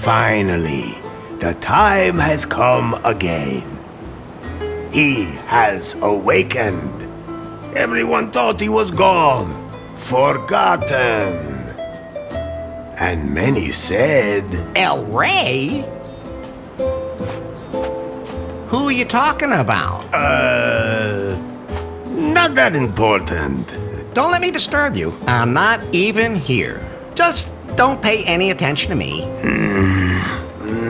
Finally, the time has come again. He has awakened. Everyone thought he was gone, forgotten. And many said... El Rey? Who are you talking about? Not that important. Don't let me disturb you. I'm not even here. Just don't pay any attention to me.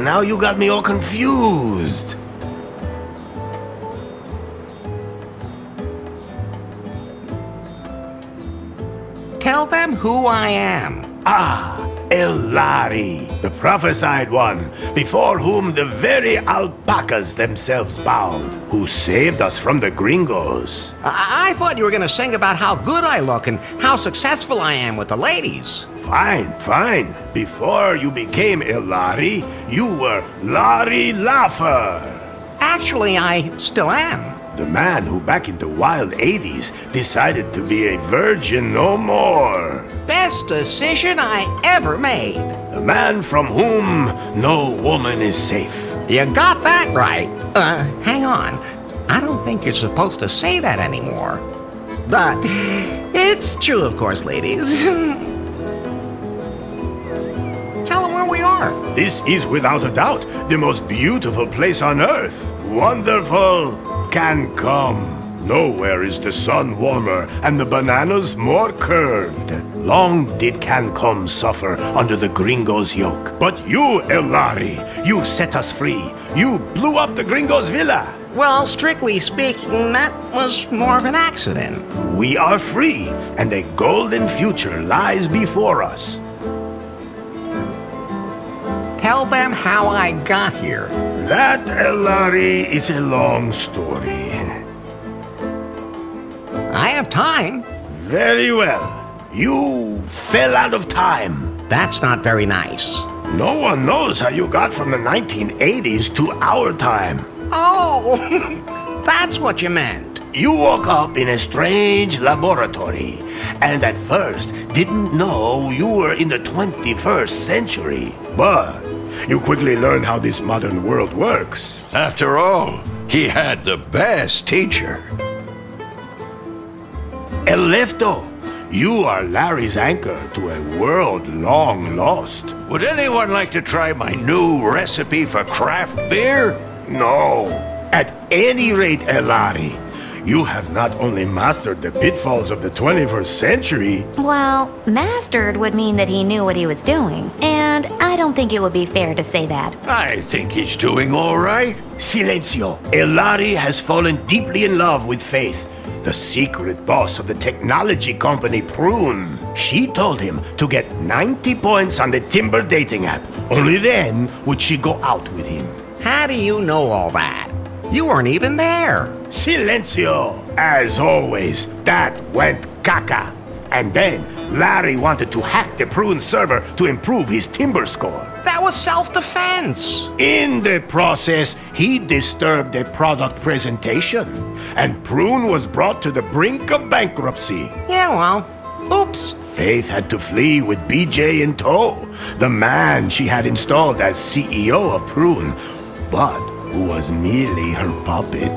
Now you got me all confused. Tell them who I am. Elari, the prophesied one, before whom the very alpacas themselves bowed, who saved us from the gringos. I thought you were going to sing about how good I look and how successful I am with the ladies. Fine, fine. Before you became Elari, you were Larry Laugher. Actually, I still am. The man who back in the wild 80s decided to be a virgin no more. Best decision I ever made. The man from whom no woman is safe. You got that right. Hang on. I don't think you're supposed to say that anymore. But it's true, of course, ladies. Tell them where we are. This is without a doubt the most beautiful place on earth. Wonderful Cancum. Nowhere is the sun warmer and the bananas more curved. Long did Cancum suffer under the gringos' yoke. But you, Elari, you set us free. You blew up the gringos' villa. Well, strictly speaking, that was more of an accident. We are free, and a golden future lies before us. Tell them how I got here. That, Elari, is a long story. I have time. Very well. You fell out of time. That's not very nice. No one knows how you got from the 1980s to our time. Oh, that's what you meant. You woke up in a strange laboratory, and at first didn't know you were in the 21st century. But you quickly learned how this modern world works. After all, he had the best teacher. Elefto, you are Larry's anchor to a world long lost. Would anyone like to try my new recipe for craft beer? No. At any rate, Elari, you have not only mastered the pitfalls of the 21st century... Well, mastered would mean that he knew what he was doing, and I don't think it would be fair to say that. I think he's doing all right. Silencio. Elari has fallen deeply in love with Faith, the secret boss of the technology company Prune. She told him to get 90 points on the Timber dating app. Only then would she go out with him. How do you know all that? You weren't even there. Silencio! As always, that went caca. And then, Larry wanted to hack the Prune server to improve his Timber score. That was self-defense. In the process, he disturbed a product presentation, and Prune was brought to the brink of bankruptcy. Yeah, well, oops. Faith had to flee with BJ in tow, the man she had installed as CEO of Prune, but who was merely her puppet.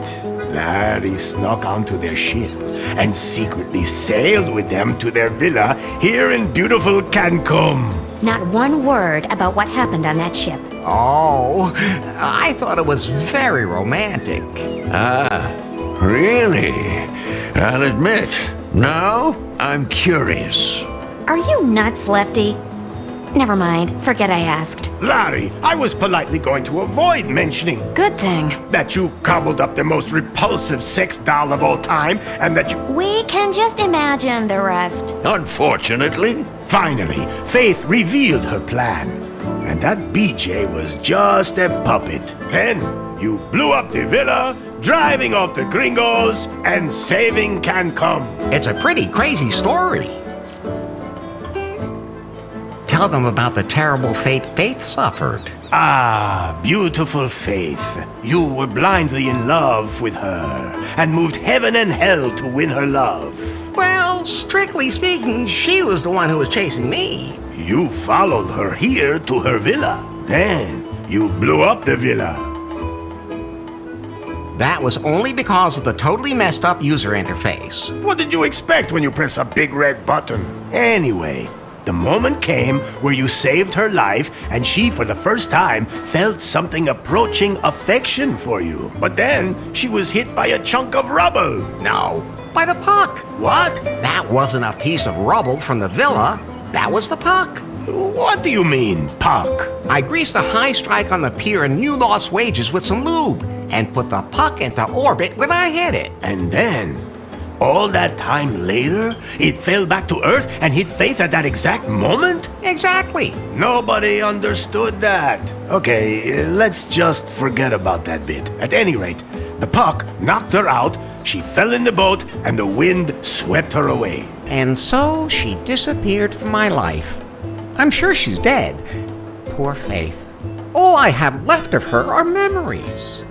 Larry snuck onto their ship and secretly sailed with them to their villa here in beautiful Cancum. Not one word about what happened on that ship. Oh, I thought it was very romantic. Ah, really? I'll admit, now I'm curious. Are you nuts, Lefty? Never mind. Forget I asked. Larry, I was politely going to avoid mentioning Good thing. that you cobbled up the most repulsive sex doll of all time, and that you... We can just imagine the rest. Unfortunately. Finally, Faith revealed her plan. And that BJ was just a puppet. Then, you blew up the villa, driving off the gringos, and saving Cancum. It's a pretty crazy story. Tell them about the terrible fate Faith suffered. Ah, beautiful Faith. You were blindly in love with her, and moved heaven and hell to win her love. Well, strictly speaking, she was the one who was chasing me. You followed her here to her villa. Then you blew up the villa. That was only because of the totally messed up user interface. What did you expect when you press a big red button? Anyway, the moment came where you saved her life, and she, for the first time, felt something approaching affection for you. But then, she was hit by a chunk of rubble. No, by the puck. What? That wasn't a piece of rubble from the villa. That was the puck. What do you mean, puck? I greased the high strike on the pier and new lost wages with some lube, and put the puck into orbit when I hit it. And then, all that time later, it fell back to Earth and hit Faith at that exact moment? Exactly. Nobody understood that. Okay, let's just forget about that bit. At any rate, the puck knocked her out, she fell in the boat, and the wind swept her away. And so she disappeared from my life. I'm sure she's dead. Poor Faith. All I have left of her are memories.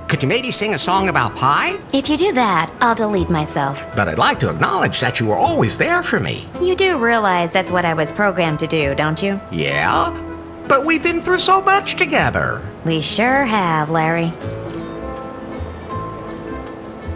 Could you maybe sing a song about pie? If you do that, I'll delete myself. But I'd like to acknowledge that you were always there for me. You do realize that's what I was programmed to do, don't you? Yeah? But we've been through so much together. We sure have, Larry.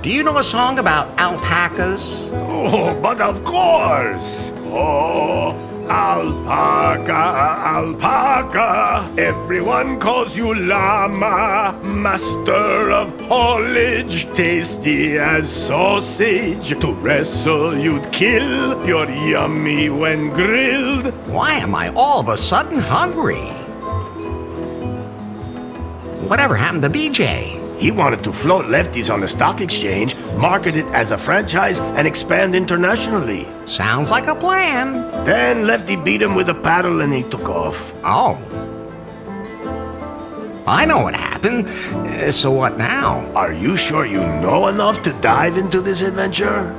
Do you know a song about alpacas? Oh, but of course! Oh, alpaca, alpaca. Everyone calls you llama, master of haulage, tasty as sausage. To wrestle, you'd kill. You're yummy when grilled. Why am I all of a sudden hungry? Whatever happened to BJ? He wanted to float Lefties on the stock exchange, market it as a franchise, and expand internationally. Sounds like a plan. Then Lefty beat him with a paddle and he took off. Oh. I know what happened. So what now? Are you sure you know enough to dive into this adventure?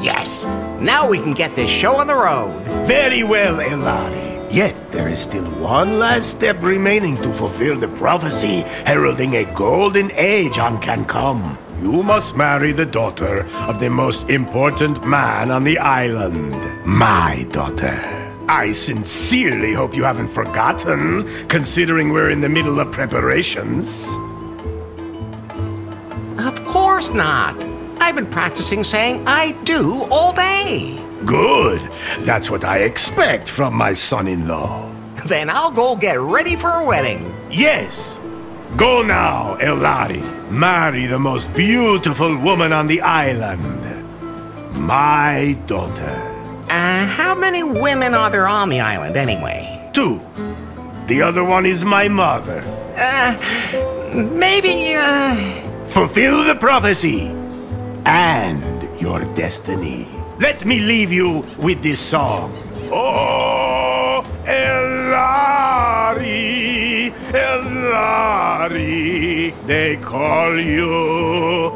Yes. Now we can get this show on the road. Very well, Elari. Yet there is still one last step remaining to fulfill the prophecy heralding a golden age on Cancum. You must marry the daughter of the most important man on the island. My daughter. I sincerely hope you haven't forgotten, considering we're in the middle of preparations. Of course not. I've been practicing saying I do all day. Good. That's what I expect from my son-in-law. Then I'll go get ready for a wedding. Yes. Go now, Elari. Marry the most beautiful woman on the island. My daughter. How many women are there on the island anyway? 2. The other one is my mother. Maybe, Fulfill the prophecy and your destiny. Let me leave you with this song. Oh, Elari, Elari, they call you.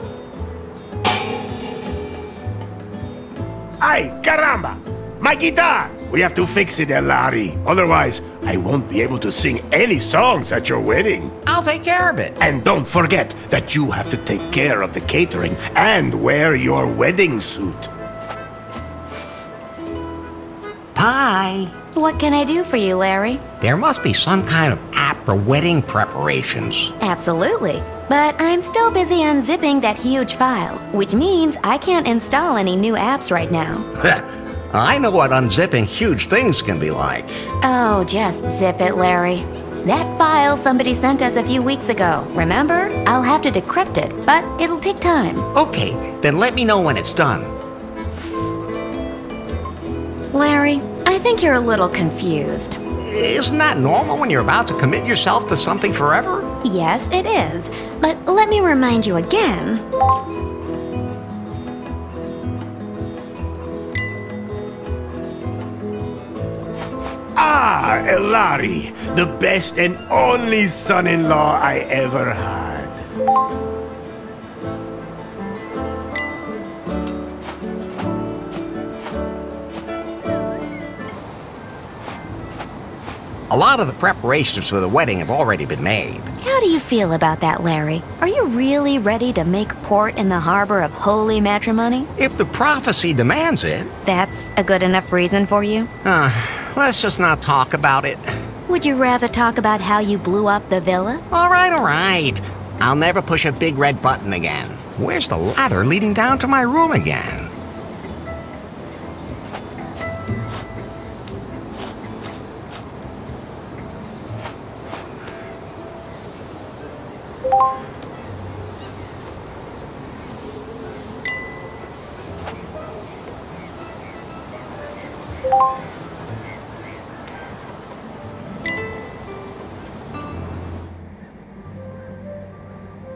Ay, caramba! My guitar! We have to fix it, Elari. Otherwise, I won't be able to sing any songs at your wedding. I'll take care of it. And don't forget that you have to take care of the catering and wear your wedding suit. Pie. What can I do for you, Larry? There must be some kind of app for wedding preparations. Absolutely. But I'm still busy unzipping that huge file, which means I can't install any new apps right now. I know what unzipping huge things can be like. Oh, just zip it, Larry. That file somebody sent us a few weeks ago, remember? I'll have to decrypt it, but it'll take time. Okay, then let me know when it's done. Larry, I think you're a little confused. Isn't that normal when you're about to commit yourself to something forever? Yes, it is. But let me remind you again. Ah, Elari, the best and only son-in-law I ever had. A lot of the preparations for the wedding have already been made. How do you feel about that, Larry? Are you really ready to make port in the harbor of holy matrimony? If the prophecy demands it. That's a good enough reason for you? let's just not talk about it. Would you rather talk about how you blew up the villa? All right. I'll never push a big red button again. Where's the ladder leading down to my room again?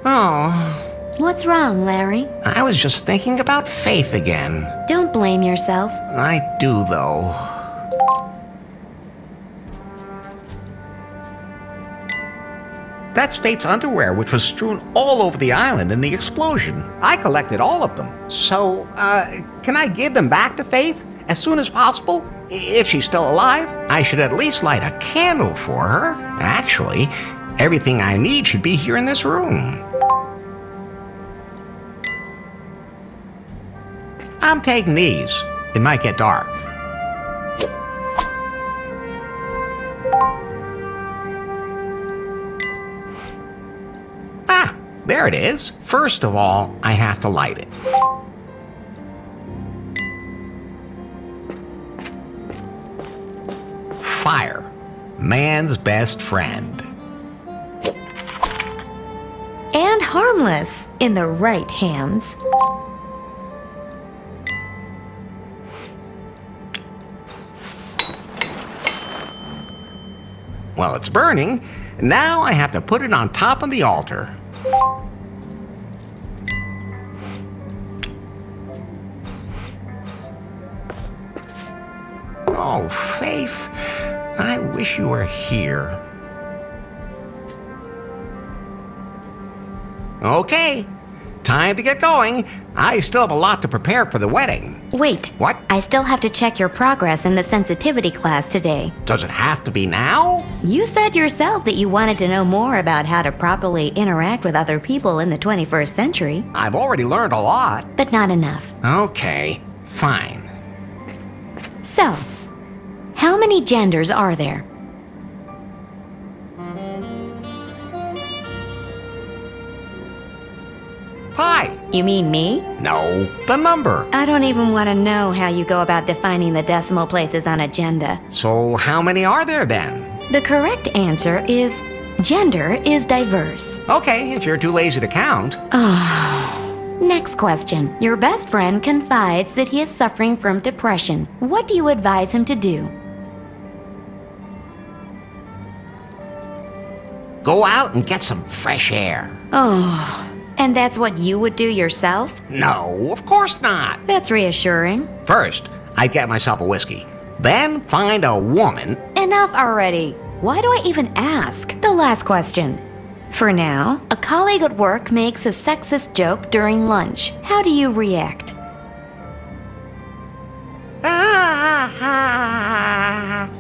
Oh. What's wrong, Larry? I was just thinking about Faith again. Don't blame yourself. I do, though. That's Faith's underwear, which was strewn all over the island in the explosion. I collected all of them. So, can I give them back to Faith as soon as possible? If she's still alive? I should at least light a candle for her. Actually, everything I need should be here in this room. I'm taking these. It might get dark. Ah, there it is. First of all, I have to light it. Fire, man's best friend. And harmless in the right hands. Well, it's burning. Now I have to put it on top of the altar. Oh, Faith, I wish you were here. Okay, time to get going. I still have a lot to prepare for the wedding. Wait. What? I still have to check your progress in the sensitivity class today. Does it have to be now? You said yourself that you wanted to know more about how to properly interact with other people in the 21st century. I've already learned a lot. But not enough. Okay, fine. So, how many genders are there? Pi. You mean me? No, the number. I don't even want to know how you go about defining the decimal places on agenda. So how many are there then? The correct answer is gender is diverse. Okay, if you're too lazy to count. Next question. Your best friend confides that he is suffering from depression. What do you advise him to do? Go out and get some fresh air. Oh, and that's what you would do yourself? No, of course not. That's reassuring. First, I'd get myself a whiskey. Then find a woman. Enough already. Why do I even ask? The last question. For now, a colleague at work makes a sexist joke during lunch. How do you react? Ha ha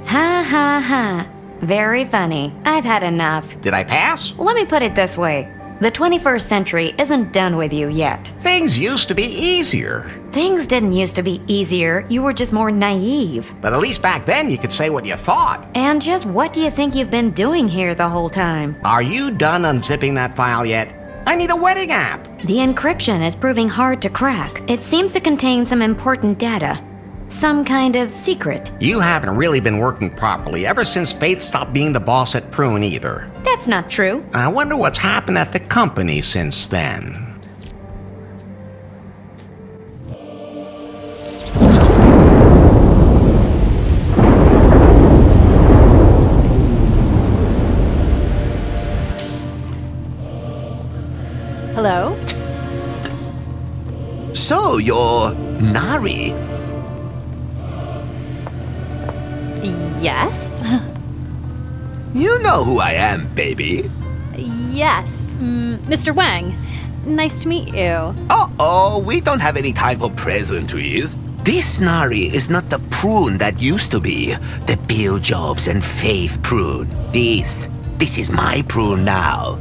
ha. Very funny. I've had enough. Did I pass? Let me put it this way. The 21st century isn't done with you yet. Things used to be easier. Things didn't used to be easier. You were just more naive. But at least back then you could say what you thought. And just what do you think you've been doing here the whole time? Are you done unzipping that file yet? I need a wedding app. The encryption is proving hard to crack. It seems to contain some important data. Some kind of secret. You haven't really been working properly ever since Faith stopped being the boss at Prune either. That's not true. I wonder what's happened at the company since then. Hello? So, you're Nari? Yes? You know who I am, baby. Yes. Mr. Wang. Nice to meet you. Uh-oh, we don't have any time for pleasantries. This Nari is not the Prune that used to be. The Bill Jobs and Faith Prune. This is my Prune now.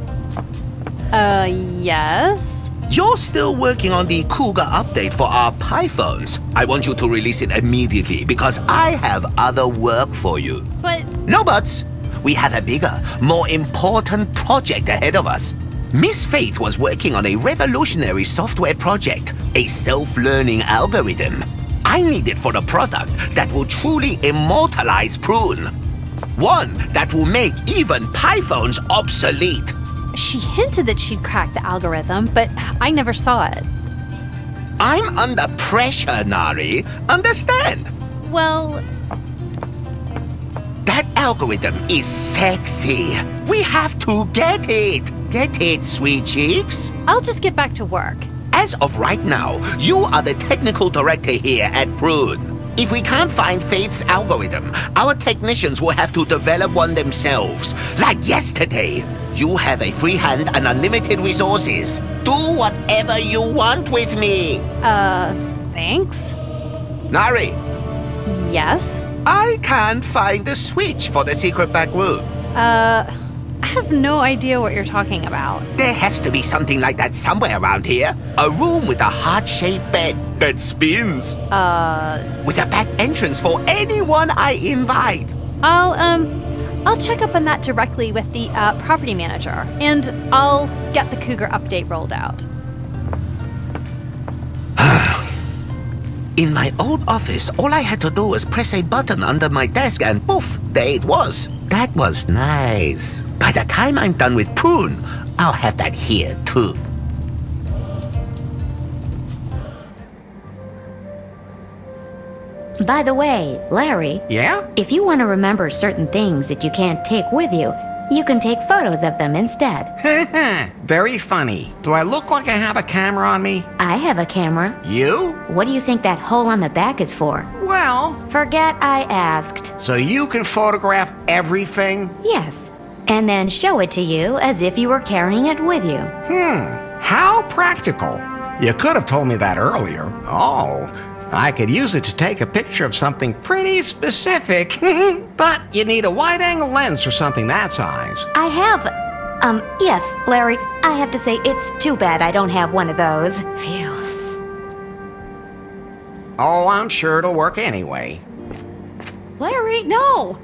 Yes? You're still working on the Cougar update for our pythons. I want you to release it immediately because I have other work for you. But No buts. We have a bigger, more important project ahead of us. Miss Faith was working on a revolutionary software project, a self-learning algorithm. I need it for a product that will truly immortalize Prune. One that will make even pythons obsolete. she hinted that she'd cracked the algorithm, but I never saw it. I'm under pressure, Nari. Understand? Well, That algorithm is sexy. We have to get it. Get it, sweet cheeks. I'll just get back to work. As of right now, you are the technical director here at Prune. If we can't find Faith's algorithm, our technicians will have to develop one themselves. Like yesterday. You have a free hand and unlimited resources. Do whatever you want with me. Thanks? Nari, Yes? I can't find the switch for the secret back room. I have no idea what you're talking about. There has to be something like that somewhere around here. A room with a heart-shaped bed that spins. With a back entrance for anyone I invite. I'll check up on that directly with the property manager, and I'll get the Cougar update rolled out. In my old office, all I had to do was press a button under my desk and poof, there it was. That was nice. By the time I'm done with Prune, I'll have that here too. By the way, Larry, Yeah? if you want to remember certain things that you can't take with you, you can take photos of them instead. Very funny. Do I look like I have a camera on me? I have a camera. You? What do you think that hole on the back is for? Well, Forget I asked. so you can photograph everything? Yes. And then show it to you as if you were carrying it with you. How practical. You could have told me that earlier. Oh, I could use it to take a picture of something pretty specific. But you need a wide-angle lens for something that size. I have. Yes, Larry, I have to say it's too bad I don't have one of those. Phew. Oh, I'm sure it'll work anyway. Larry, no!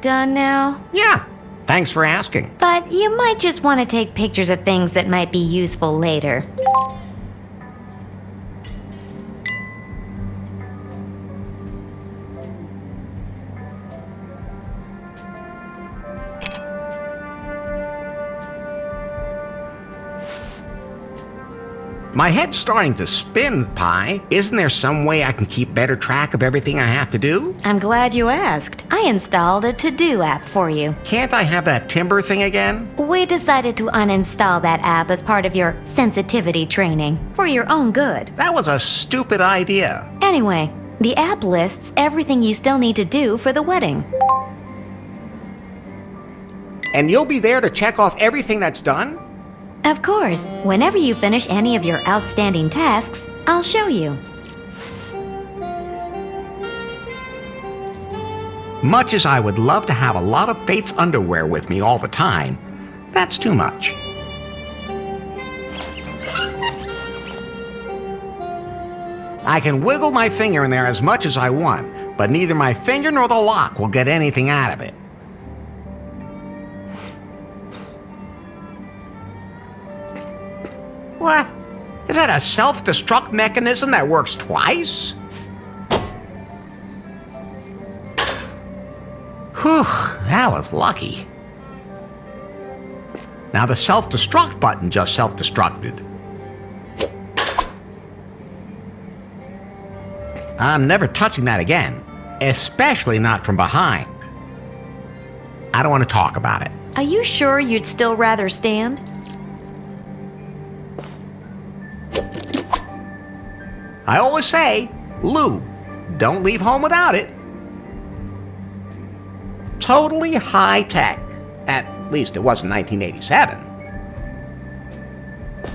Done now? Yeah, thanks for asking. But you might just want to take pictures of things that might be useful later. My head's starting to spin, Pi. Isn't there some way I can keep better track of everything I have to do? I'm glad you asked. I installed a to-do app for you. Can't I have that timber thing again? We decided to uninstall that app as part of your sensitivity training, for your own good. That was a stupid idea. Anyway, the app lists everything you still need to do for the wedding. And you'll be there to check off everything that's done? Of course, whenever you finish any of your outstanding tasks, I'll show you. Much as I would love to have a lot of Faith's underwear with me all the time, that's too much. I can wiggle my finger in there as much as I want, but neither my finger nor the lock will get anything out of it. What? Is that a self-destruct mechanism that works twice? Whew, that was lucky. Now the self-destruct button just self-destructed. I'm never touching that again, especially not from behind. I don't want to talk about it. Are you sure you'd still rather stand? I always say, lube, don't leave home without it. Totally high tech. At least it was in 1987.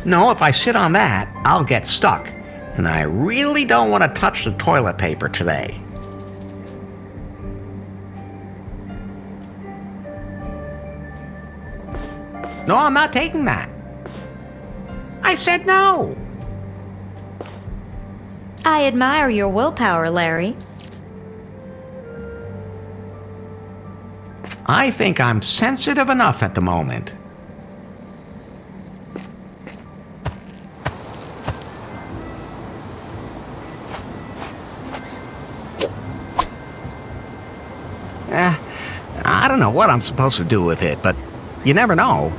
No, if I sit on that, I'll get stuck. And I really don't want to touch the toilet paper today. No, I'm not taking that. I said no. I admire your willpower, Larry. I think I'm sensitive enough at the moment. I don't know what I'm supposed to do with it, but you never know.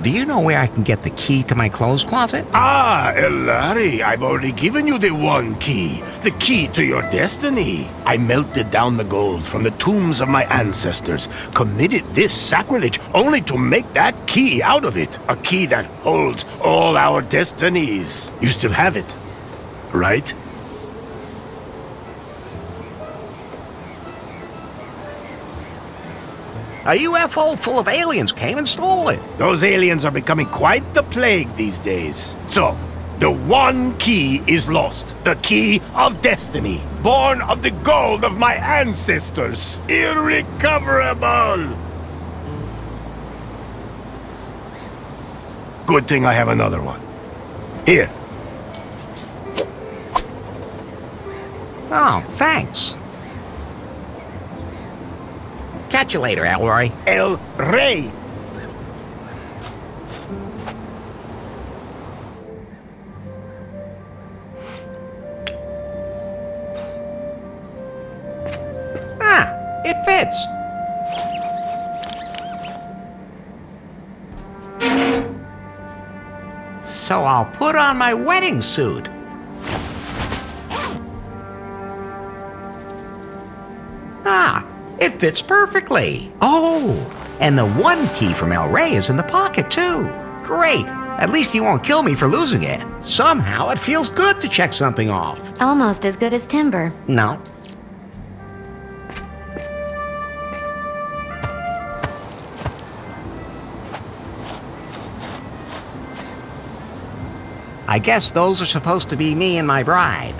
Do you know where I can get the key to my clothes closet? Ah, Larry, I've already given you the one key. The key to your destiny. I melted down the gold from the tombs of my ancestors, committed this sacrilege only to make that key out of it. A key that holds all our destinies. You still have it, right? A UFO full of aliens came and stole it. Those aliens are becoming quite the plague these days. So, the one key is lost. The key of destiny. Born of the gold of my ancestors. Irrecoverable! Good thing I have another one. Here. Oh, thanks. Catch you later, Elroy. El Rey. Ah, it fits. So I'll put on my wedding suit. Ah, it fits perfectly. Oh, and the one key from El Rey is in the pocket, too. Great. At least he won't kill me for losing it. Somehow it feels good to check something off. Almost as good as timber. No. I guess those are supposed to be me and my bride.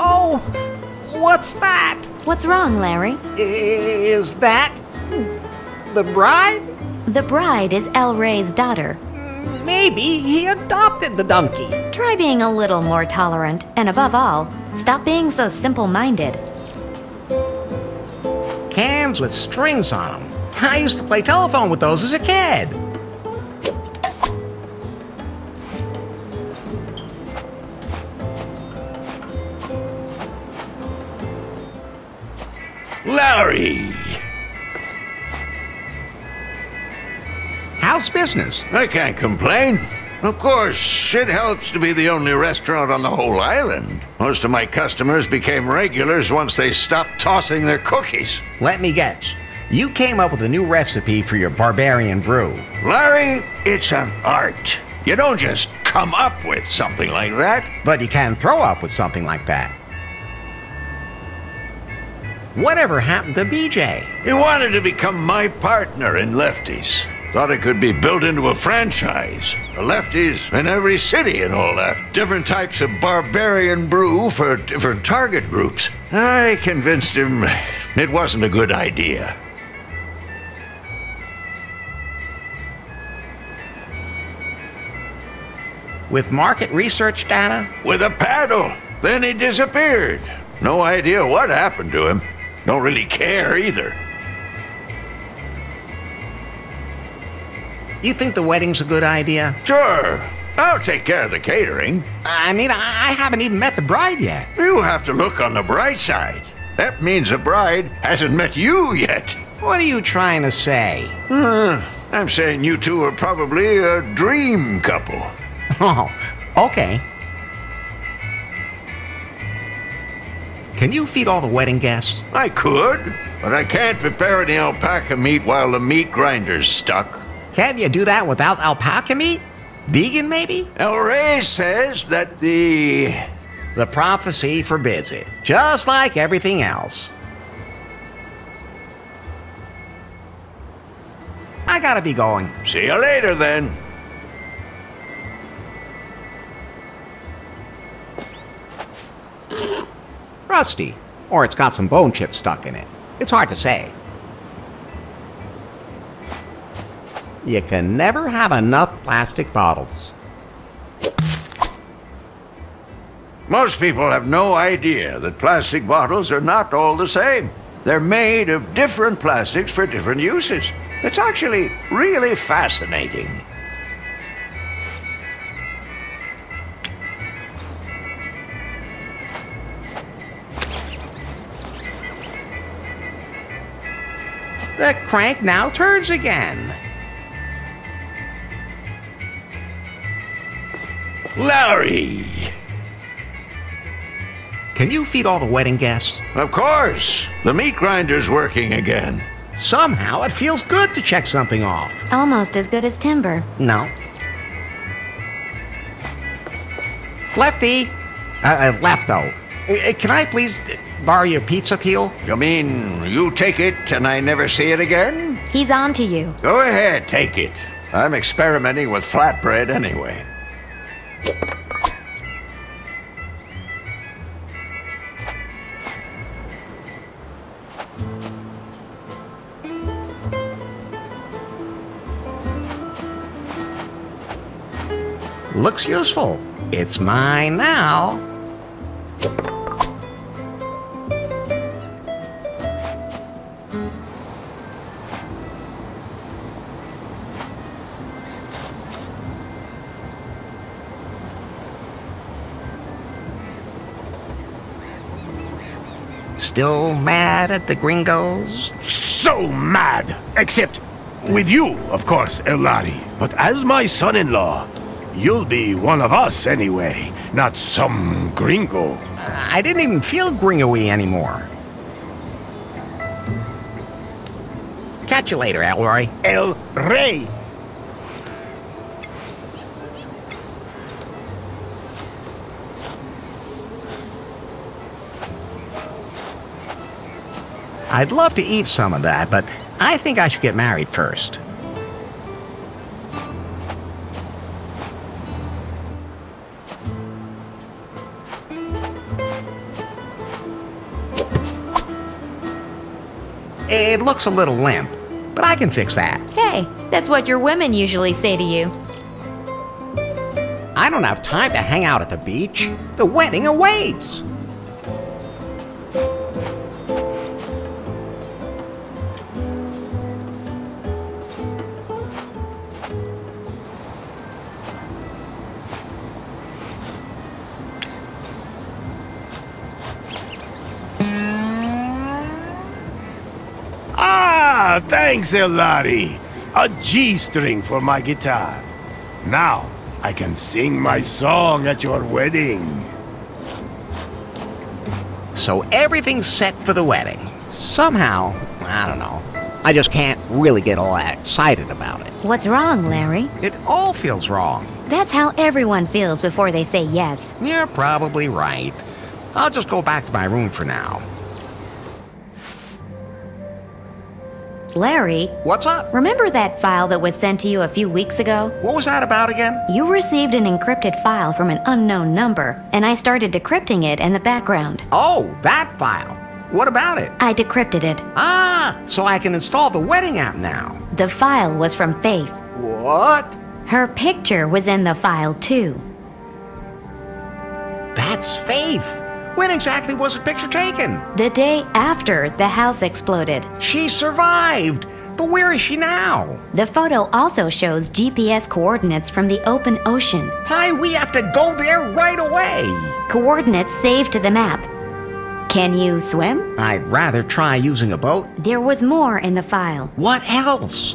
Oh, what's that? What's wrong, Larry? Is that the bride? The bride is El Rey's daughter. Maybe he adopted the donkey. Try being a little more tolerant, and above all, stop being so simple-minded. Cans with strings on them. I used to play telephone with those as a kid. Larry! How's business? I can't complain. Of course, it helps to be the only restaurant on the whole island. Most of my customers became regulars once they stopped tossing their cookies. Let me guess. You came up with a new recipe for your barbarian brew. Larry, it's an art. You don't just come up with something like that. But you can throw up with something like that. Whatever happened to BJ? He wanted to become my partner in Lefties. Thought it could be built into a franchise. The Lefties in every city and all that. Different types of barbarian brew for different target groups. I convinced him it wasn't a good idea. With market research data? With a paddle. Then he disappeared. No idea what happened to him. Don't really care either. You think the wedding's a good idea? Sure. I'll take care of the catering. I mean, I haven't even met the bride yet. You have to look on the bright side. That means the bride hasn't met you yet. What are you trying to say? I'm saying you two are probably a dream couple. Oh, okay. Can you feed all the wedding guests? I could, but I can't prepare any alpaca meat while the meat grinder's stuck. Can't you do that without alpaca meat? Vegan, maybe? El Rey says that the The prophecy forbids it, just like everything else. I gotta be going. See you later, then. Rusty. Or it's got some bone chips stuck in it. It's hard to say. You can never have enough plastic bottles. Most people have no idea that plastic bottles are not all the same. They're made of different plastics for different uses. It's actually really fascinating. The crank now turns again. Larry! Can you feed all the wedding guests? Of course! The meat grinder's working again. Somehow it feels good to check something off. Almost as good as timber. No. Lefty! Lefto. Can I please borrow your pizza peel? You mean you take it and I never see it again? He's on to you. Go ahead, take it. I'm experimenting with flatbread anyway. Looks useful. It's mine now. Still mad at the gringos? So mad! Except with you, of course, Elari. But as my son-in-law, you'll be one of us anyway, not some gringo. I didn't even feel gringo-y anymore. Catch you later, Elroy. El Rey! I'd love to eat some of that, but I think I should get married first. It looks a little limp, but I can fix that. Hey, that's what your women usually say to you. I don't have time to hang out at the beach. The wedding awaits. Ah, thanks, Elari. A G-string for my guitar. Now, I can sing my song at your wedding. So everything's set for the wedding. Somehow, I don't know, I just can't really get all that excited about it. What's wrong, Larry? It all feels wrong. That's how everyone feels before they say yes. You're probably right. I'll just go back to my room for now. Larry, What's up? remember that file that was sent to you a few weeks ago? What was that about again? You received an encrypted file from an unknown number, and I started decrypting it in the background. Oh, that file. What about it? I decrypted it. Ah, so I can install the wedding app now. The file was from Faith. What? Her picture was in the file, too. That's Faith. When exactly was the picture taken? The day after the house exploded. She survived. But where is she now? The photo also shows GPS coordinates from the open ocean. Hi, we have to go there right away. Coordinates saved to the map. Can you swim? I'd rather try using a boat. There was more in the file. What else?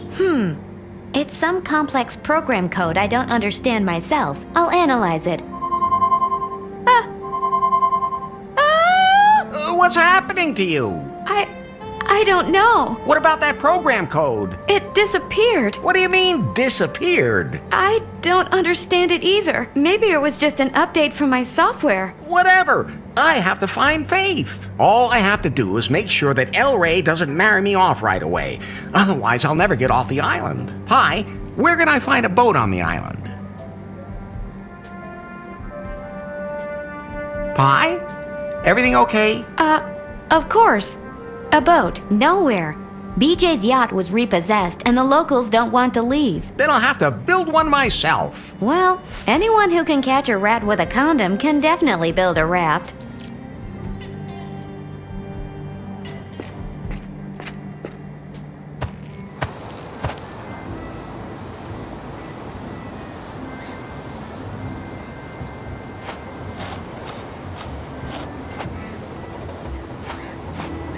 It's some complex program code I don't understand myself. I'll analyze it. What's happening to you? I don't know. What about that program code? It disappeared. What do you mean, disappeared? I don't understand it either. Maybe it was just an update from my software. Whatever. I have to find Faith. All I have to do is make sure that El Rey doesn't marry me off right away. Otherwise, I'll never get off the island. Hi, where can I find a boat on the island? Pi? Everything okay? Of course. A boat. Nowhere. BJ's yacht was repossessed and the locals don't want to leave. Then I'll have to build one myself. Well, anyone who can catch a rat with a condom can definitely build a raft.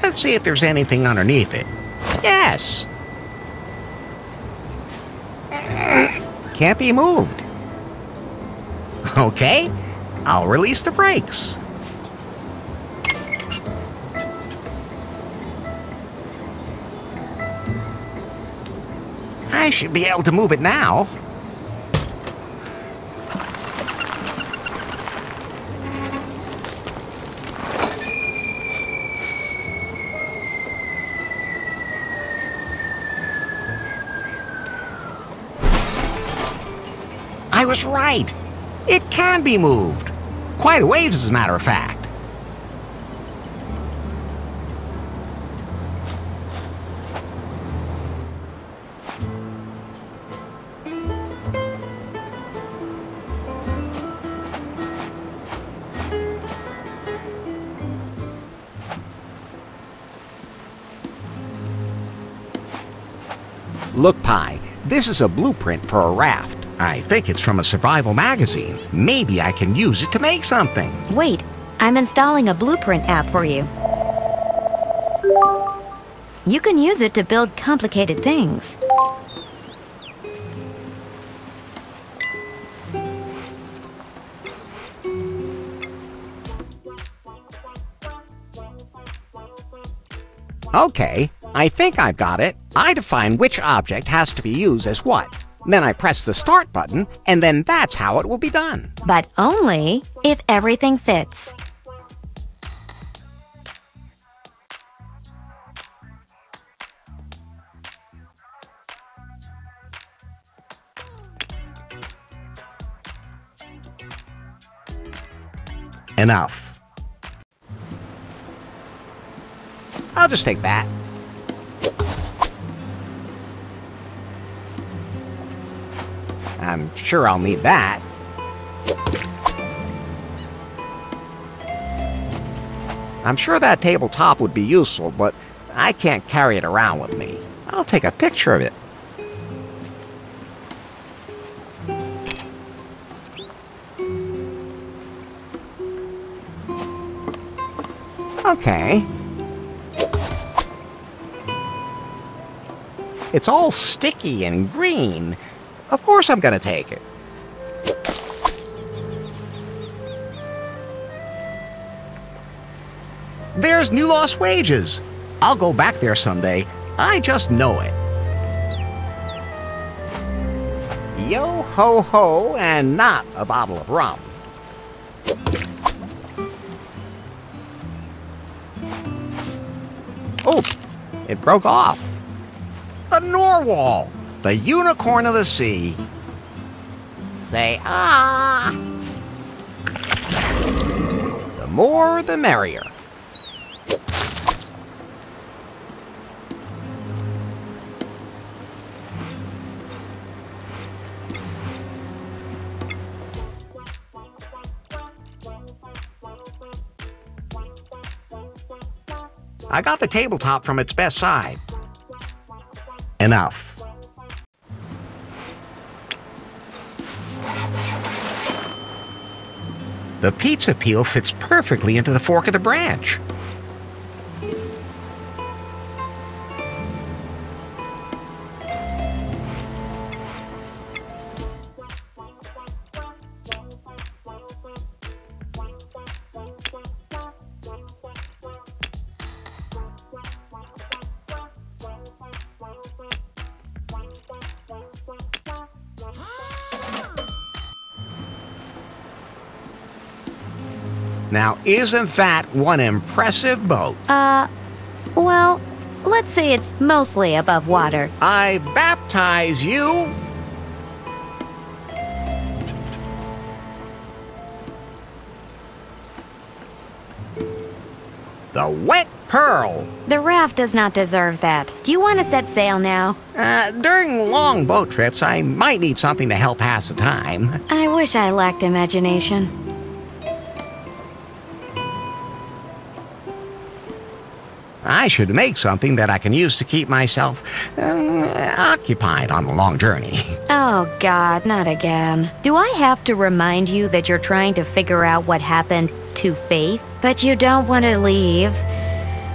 Let's see if there's anything underneath it. Yes. Can't be moved. Okay, I'll release the brakes. I should be able to move it now. I was right. It can be moved. Quite a ways, as a matter of fact. Look, Pi, this is a blueprint for a raft. I think it's from a survival magazine. Maybe I can use it to make something. Wait, I'm installing a blueprint app for you. You can use it to build complicated things. Okay, I think I've got it. I define which object has to be used as what. Then I press the start button, and then that's how it will be done. But only if everything fits. Enough. I'll just take that. I'm sure I'll need that. I'm sure that tabletop would be useful, but I can't carry it around with me. I'll take a picture of it. Okay. It's all sticky and green. Of course I'm gonna take it. There's New Lost Wages. I'll go back there someday. I just know it. Yo ho ho, and not a bottle of rum. Oh, it broke off. A narwhal, the unicorn of the sea. Say ah. The more the merrier. I got the tabletop from its best side. Enough. The pizza peel fits perfectly into the fork of the branch. Now, isn't that one impressive boat? Well, let's say it's mostly above water. I baptize you. The Wet Pearl. The raft does not deserve that. Do you want to set sail now? During long boat trips, I might need something to help pass the time. I wish I lacked imagination. I should make something that I can use to keep myself occupied on a long journey. Oh God, not again. Do I have to remind you that you're trying to figure out what happened to Faith? But you don't want to leave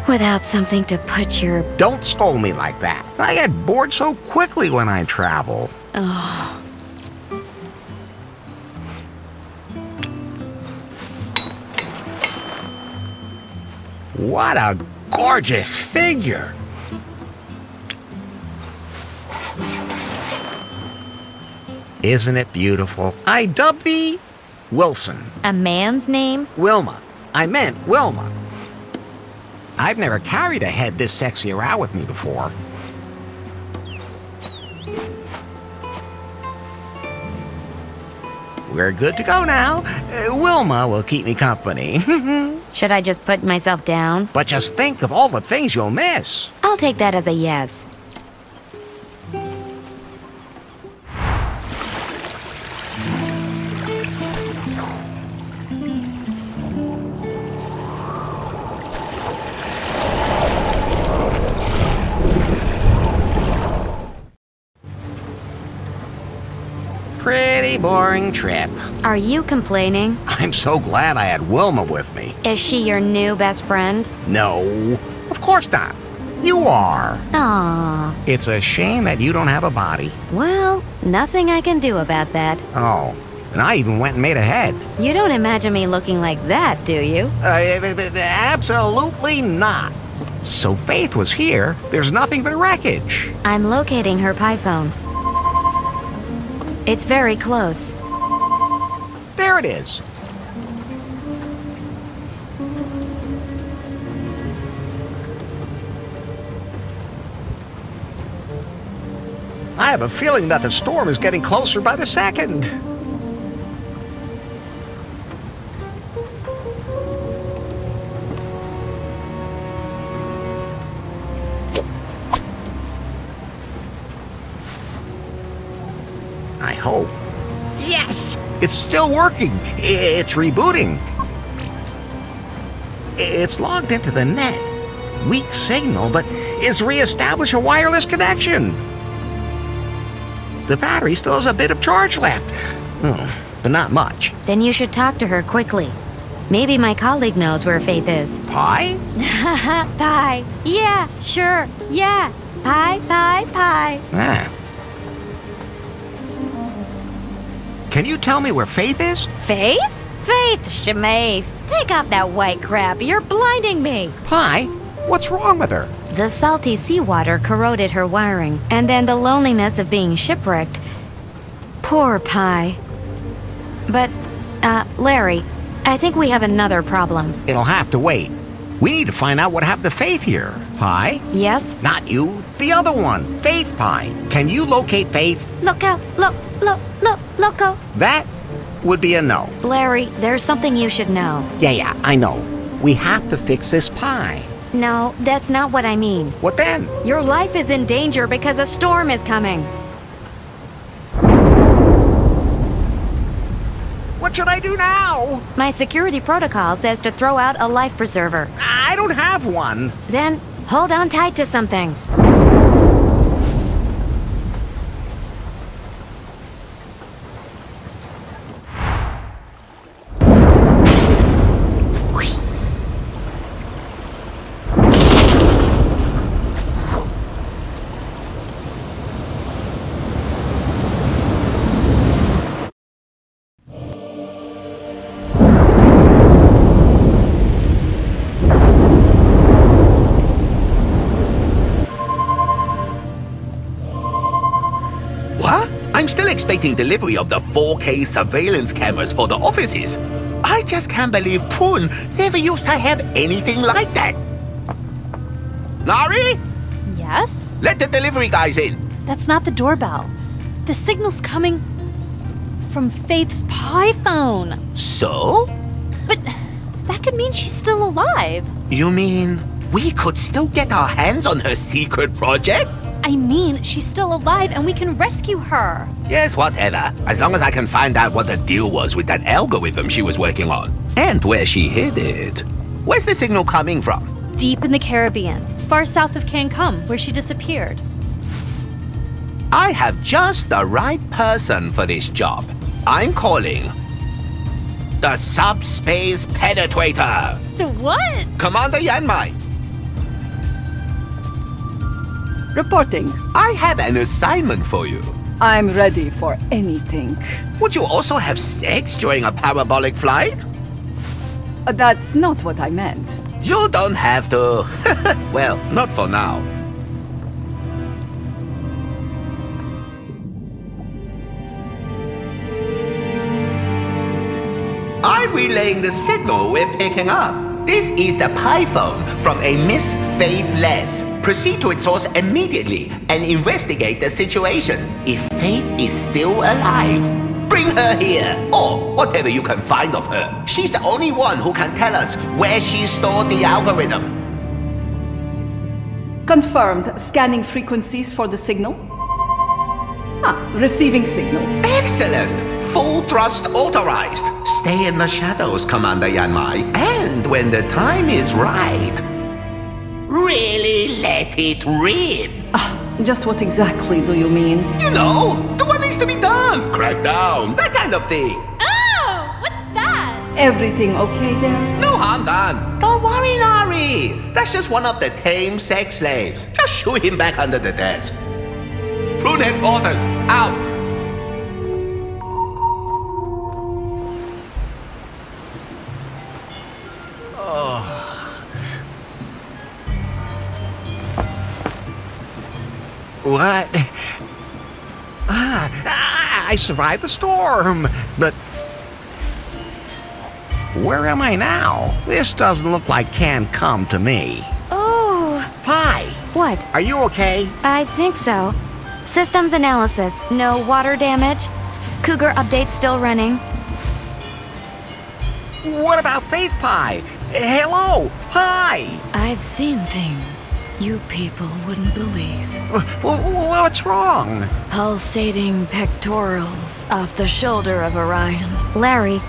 without something to put your... Don't scold me like that. I get bored so quickly when I travel. Oh. What a gorgeous figure. Isn't it beautiful? I dub thee Wilson. A man's name? Wilma. I meant Wilma. I've never carried a head this sexy around with me before. We're good to go now. Wilma will keep me company. Should I just put myself down? But just think of all the things you'll miss. I'll take that as a yes. Pretty boring trip. Are you complaining? I'm so glad I had Wilma with me. Is she your new best friend? No, of course not. You are. Aww. It's a shame that you don't have a body. Well, nothing I can do about that. Oh, and I even went and made a head. You don't imagine me looking like that, do you? Absolutely not. So Faith was here. There's nothing but wreckage. I'm locating her pie phone. It's very close. There it is. I have a feeling that the storm is getting closer by the second. I hope. Yes! It's still working. It's rebooting. It's logged into the net. Weak signal, but it's reestablished a wireless connection. The battery still has a bit of charge left, but not much. Then you should talk to her quickly. Maybe my colleague knows where Faith is. Pie? Pie. Yeah, sure. Yeah. Pie, pie, pie. Ah. Can you tell me where Faith is? Faith? Faith, Shemaith. Take off that white crap. You're blinding me. Pie? What's wrong with her? The salty seawater corroded her wiring, and then the loneliness of being shipwrecked. Poor Pie. But, Larry, I think we have another problem. It'll have to wait. We need to find out what happened to Faith here. Pie? Yes? Not you. The other one. Faith Pie. Can you locate Faith? Loco. That would be a no. Larry, there's something you should know. Yeah, I know. We have to fix this pie. No, that's not what I mean. What then? Your life is in danger because a storm is coming. What should I do now? My security protocol says to throw out a life preserver. I don't have one. Then hold on tight to something. I'm still expecting delivery of the 4K surveillance cameras for the offices. I just can't believe Prune never used to have anything like that. Nari? Yes? Let the delivery guys in. That's not the doorbell. The signal's coming from Faith's pie phone. So? But that could mean she's still alive. You mean we could still get our hands on her secret project? I mean, she's still alive and we can rescue her. Yes, whatever. As long as I can find out what the deal was with that algorithm she was working on. And where she hid it. Where's the signal coming from? Deep in the Caribbean, far south of Cancum, where she disappeared. I have just the right person for this job. I'm calling the Subspace Penetrator. The what? Commander Yanmai. Reporting. I have an assignment for you. I'm ready for anything. Would you also have sex during a parabolic flight? That's not what I meant. You don't have to. Well, not for now. I'm relaying the signal we're picking up. This is the pie phone from a Miss Faithless. Proceed to its source immediately and investigate the situation. If Faith is still alive, bring her here, or whatever you can find of her. She's the only one who can tell us where she stored the algorithm. Confirmed. Scanning frequencies for the signal. Receiving signal. Excellent! Full thrust authorized. Stay in the shadows, Commander Yanmai. And when the time is right, really let it rip. Just what exactly do you mean? You know, the what needs to be done. Crack down, that kind of thing. Oh! What's that? Everything okay there? No harm done. Don't worry, Nari. That's just one of the tame sex slaves. Just shoot him back under the desk. Prune headquarters, out. What? I survived the storm, but where am I now? This doesn't look like Cancum to me. Oh. Pie, What? are you okay? I think so. Systems analysis. No water damage. Cougar update still running. What about Faith Pie? Hello, Pie! I've seen things you people wouldn't believe. What's wrong? Pulsating pectorals off the shoulder of Orion. Larry,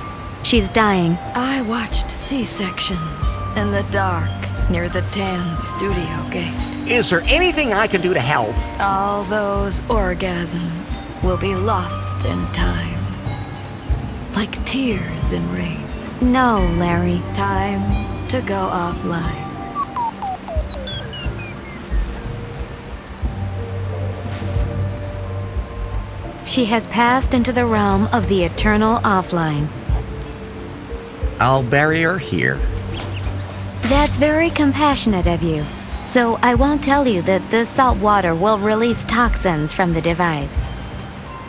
she's dying. I watched C-sections in the dark near the tan studio gate. Is there anything I can do to help? All those orgasms will be lost in time. Like tears in rain. No, Larry. Time to go offline. She has passed into the realm of the eternal offline. I'll bury her here. That's very compassionate of you. So I won't tell you that the salt water will release toxins from the device.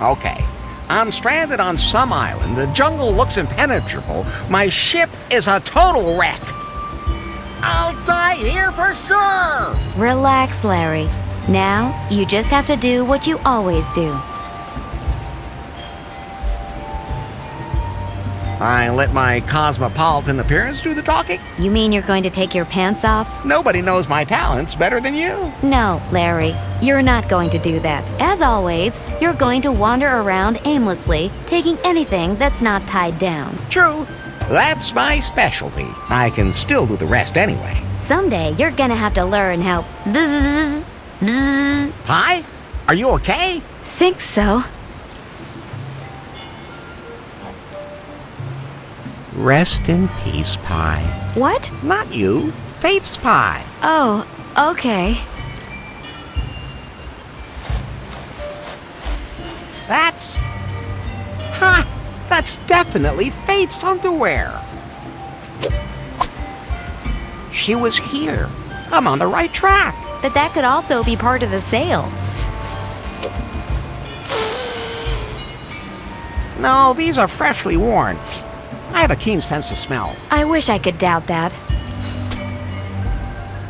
Okay. I'm stranded on some island. The jungle looks impenetrable. My ship is a total wreck. I'll die here for sure! Relax, Larry. Now, you just have to do what you always do. I let my cosmopolitan appearance do the talking. You mean you're going to take your pants off? Nobody knows my talents better than you. No, Larry. You're not going to do that. As always, you're going to wander around aimlessly, taking anything that's not tied down. True. That's my specialty. I can still do the rest anyway. Someday, you're gonna have to learn how... Hi? Are you okay? Think so. Rest in peace, Pie. What? Not you. Faith's Pie. Oh, okay. That's... Ha! That's definitely Faith's underwear. She was here. I'm on the right track. But that could also be part of the sale. No, these are freshly worn. I have a keen sense of smell. I wish I could doubt that.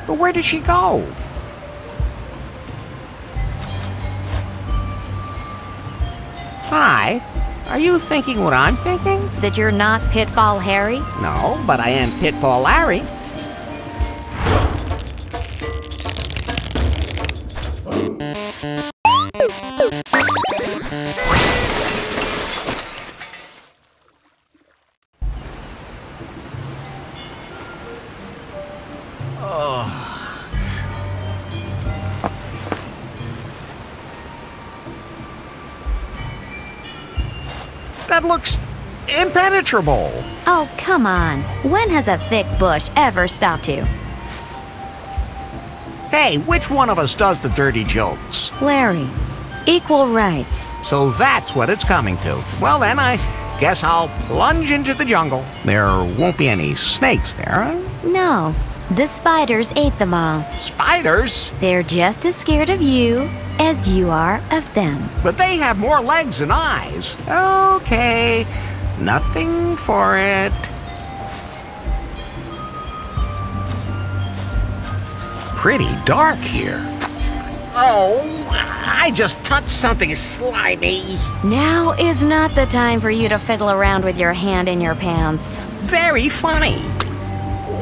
But where did she go? Hi. Are you thinking what I'm thinking? That you're not Pitfall Harry? No, but I am Pitfall Larry. That looks impenetrable. Oh, come on. When has a thick bush ever stopped you? Hey, which one of us does the dirty jokes? Larry, equal rights. So that's what it's coming to. Well then, I guess I'll plunge into the jungle. There won't be any snakes there, huh? No, the spiders ate them all. Spiders? They're just as scared of you as you are of them. But they have more legs than eyes. Okay, nothing for it. Pretty dark here. Oh, I just touched something slimy. Now is not the time for you to fiddle around with your hand in your pants. Very funny.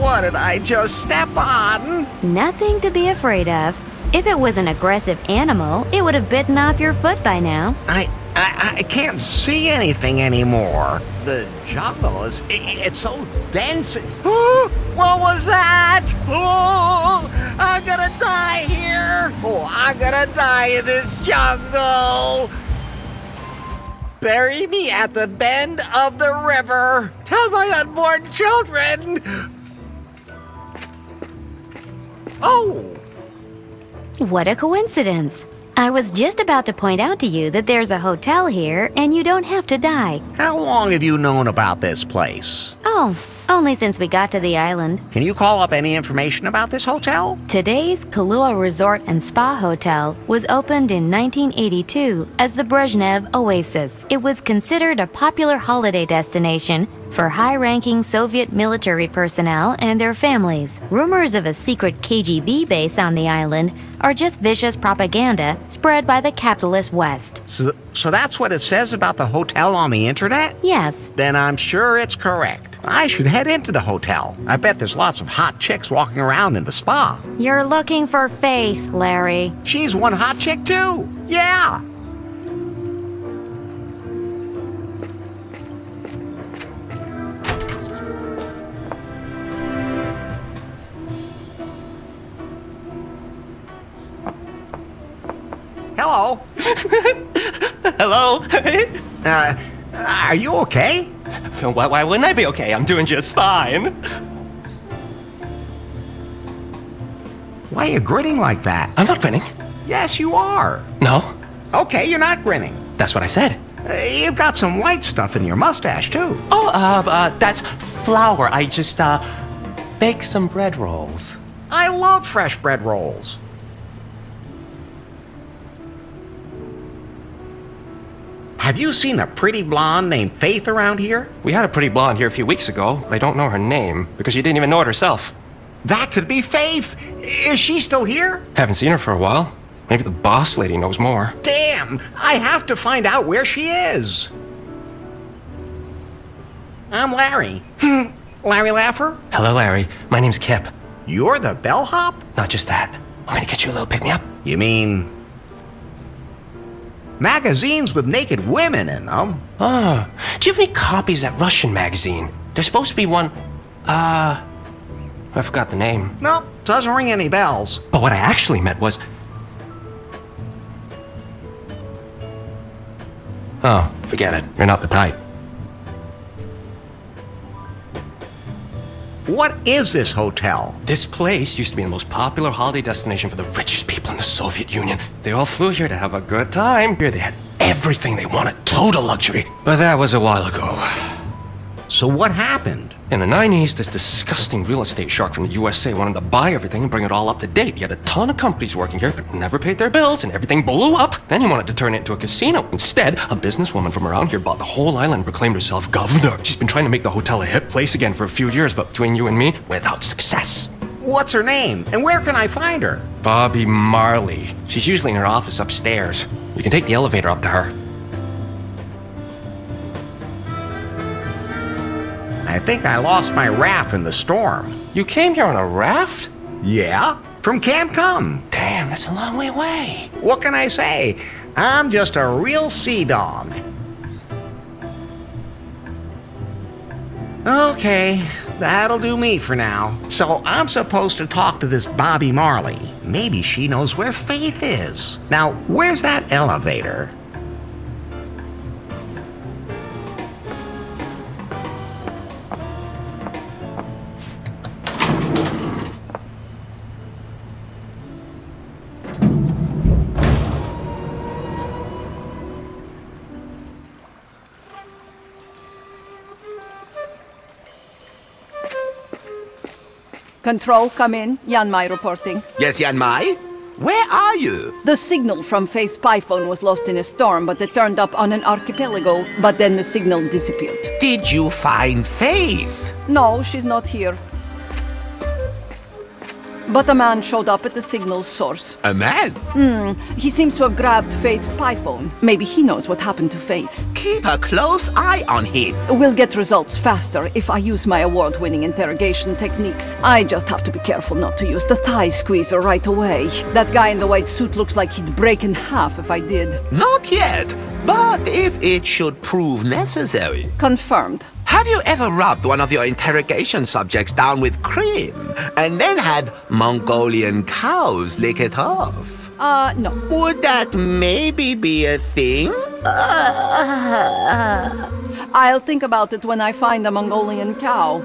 What did I just step on? Nothing to be afraid of. If it was an aggressive animal, it would have bitten off your foot by now. I can't see anything anymore. The jungle it's so dense. What was that? Oh, I'm gonna die here. Oh, I'm gonna die in this jungle. Bury me at the bend of the river. Tell my unborn children. Oh. What a coincidence. I was just about to point out to you that there's a hotel here and you don't have to die. How long have you known about this place? Oh, only since we got to the island. Can you call up any information about this hotel? Today's Kalaua Resort and Spa Hotel was opened in 1982 as the Brezhnev Oasis. It was considered a popular holiday destination for high-ranking Soviet military personnel and their families. Rumors of a secret KGB base on the island are just vicious propaganda spread by the capitalist West. So that's what it says about the hotel on the internet? Yes. Then I'm sure it's correct. I should head into the hotel. I bet there's lots of hot chicks walking around in the spa. You're looking for Faith, Larry. She's one hot chick too. Yeah. Hello. Hello? Are you okay? Why wouldn't I be okay? I'm doing just fine. Why are you grinning like that? I'm not grinning. Yes, you are. No, Okay, you're not grinning. that's what I said. You've got some white stuff in your mustache, too. Oh, that's flour. I just, baked some bread rolls. I love fresh bread rolls. Have you seen a pretty blonde named Faith around here? We had a pretty blonde here a few weeks ago, but I don't know her name because she didn't even know it herself. That could be Faith. Is she still here? Haven't seen her for a while. Maybe the boss lady knows more. Damn, I have to find out where she is. I'm Larry. Larry Laffer? Hello, Larry. My name's Kip. You're the bellhop? Not just that. I'm gonna get you a little pick-me-up. You mean magazines with naked women in them? Oh, do you have any copies of that Russian magazine? There's supposed to be one, I forgot the name. Nope, doesn't ring any bells. But what I actually meant was... Oh, forget it. You're not the type. What is this hotel? This place used to be the most popular holiday destination for the richest people in the Soviet Union. They all flew here to have a good time. Here they had everything they wanted, total luxury. But that was a while ago. So what happened? In the 90s, this disgusting real estate shark from the USA wanted to buy everything and bring it all up to date. He had a ton of companies working here, but never paid their bills, and everything blew up. Then he wanted to turn it into a casino. Instead, a businesswoman from around here bought the whole island and proclaimed herself governor. She's been trying to make the hotel a hip place again for a few years, but between you and me, without success. What's her name? And where can I find her? Bobby Marley. She's usually in her office upstairs. You can take the elevator up to her. I think I lost my raft in the storm. You came here on a raft? Yeah, from Cancum. Damn, that's a long way away. What can I say? I'm just a real sea dog. Okay, that'll do me for now. So I'm supposed to talk to this Bobby Marley. Maybe she knows where Faith is. Now, where's that elevator? Control, come in. Yanmai reporting. Yes, Yanmai? Where are you? The signal from Faith's spy phone was lost in a storm, but it turned up on an archipelago, but then the signal disappeared. Did you find Faith? No, she's not here. But a man showed up at the signal's source. A man? He seems to have grabbed Faith's spy phone. Maybe he knows what happened to Faith. Keep a close eye on him. We'll get results faster if I use my award-winning interrogation techniques. I just have to be careful not to use the thigh squeezer right away. That guy in the white suit looks like he'd break in half if I did. Not yet, but if it should prove necessary. Confirmed. Have you ever rubbed one of your interrogation subjects down with cream and then had Mongolian cows lick it off? No. Would that maybe be a thing? I'll think about it when I find a Mongolian cow.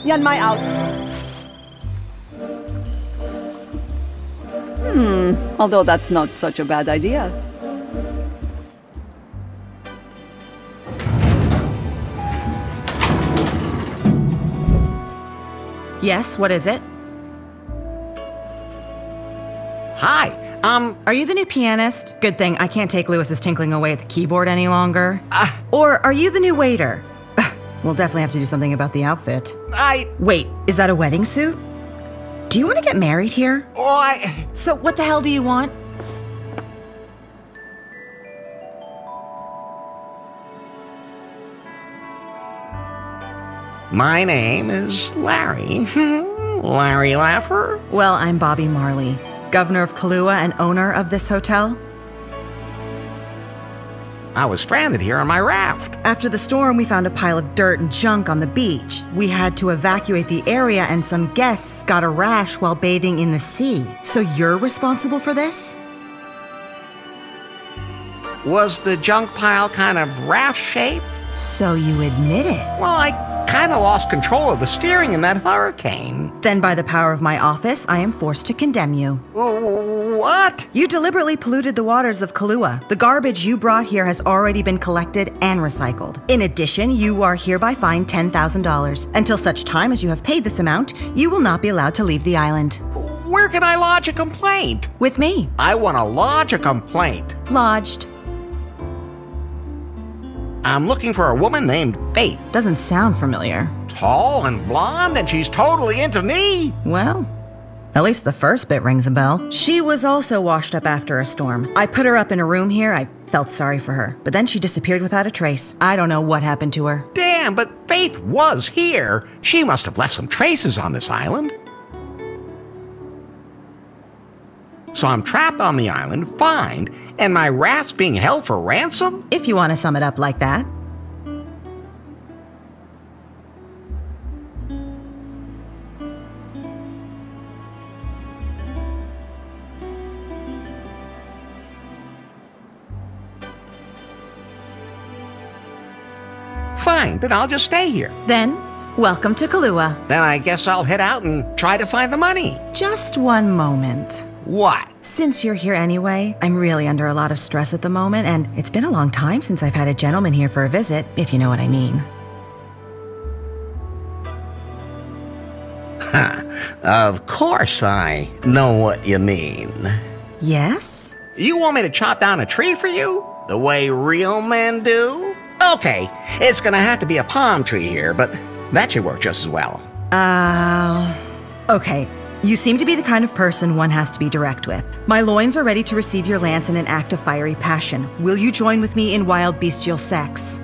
Yanmai out. Although that's not such a bad idea. Yes, what is it? Hi, Are you the new pianist? Good thing I can't take Lewis's tinkling away at the keyboard any longer. Or are you the new waiter? We'll definitely have to do something about the outfit. Wait, is that a wedding suit? Do you want to get married here? So what the hell do you want? My name is Larry. Larry Laffer? Well, I'm Bobby Marley, governor of Kalaua and owner of this hotel. I was stranded here on my raft. After the storm, we found a pile of dirt and junk on the beach. We had to evacuate the area and some guests got a rash while bathing in the sea. So you're responsible for this? Was the junk pile kind of raft-shaped? So you admit it? Well, I kind of lost control of the steering in that hurricane. Then by the power of my office, I am forced to condemn you. What? You deliberately polluted the waters of Kalaua. The garbage you brought here has already been collected and recycled. In addition, you are hereby fined $10,000. Until such time as you have paid this amount, you will not be allowed to leave the island. Where can I lodge a complaint? With me. I want to lodge a complaint. Lodged. I'm looking for a woman named Faith. Doesn't sound familiar. Tall and blonde, and she's totally into me. Well, at least the first bit rings a bell. She was also washed up after a storm. I put her up in a room here. I felt sorry for her. But then she disappeared without a trace. I don't know what happened to her. Damn, but Faith was here. She must have left some traces on this island. So I'm trapped on the island, fined, and my raft's being held for ransom? If you want to sum it up like that. Fine, then I'll just stay here. Then, welcome to Kalaua. Then I guess I'll head out and try to find the money. Just one moment. What? Since you're here anyway, I'm really under a lot of stress at the moment, and it's been a long time since I've had a gentleman here for a visit, if you know what I mean. Of course I know what you mean. Yes? You want me to chop down a tree for you? The way real men do? Okay, it's gonna have to be a palm tree here, but that should work just as well. Okay. You seem to be the kind of person one has to be direct with. My loins are ready to receive your lance in an act of fiery passion. Will you join with me in wild bestial sex?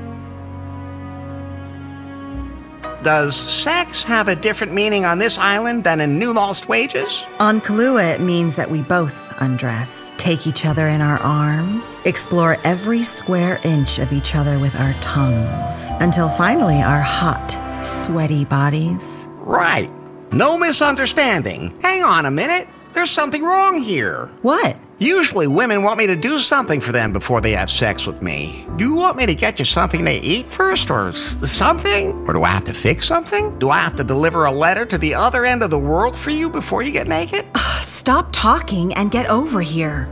Does sex have a different meaning on this island than in New Lost Wages? On Kalaua, it means that we both undress, take each other in our arms, explore every square inch of each other with our tongues, until finally our hot, sweaty bodies. Right. No misunderstanding. Hang on a minute. There's something wrong here. What? Usually women want me to do something for them before they have sex with me. Do you want me to get you something to eat first or something? Or do I have to fix something? Do I have to deliver a letter to the other end of the world for you before you get naked? Stop talking and get over here.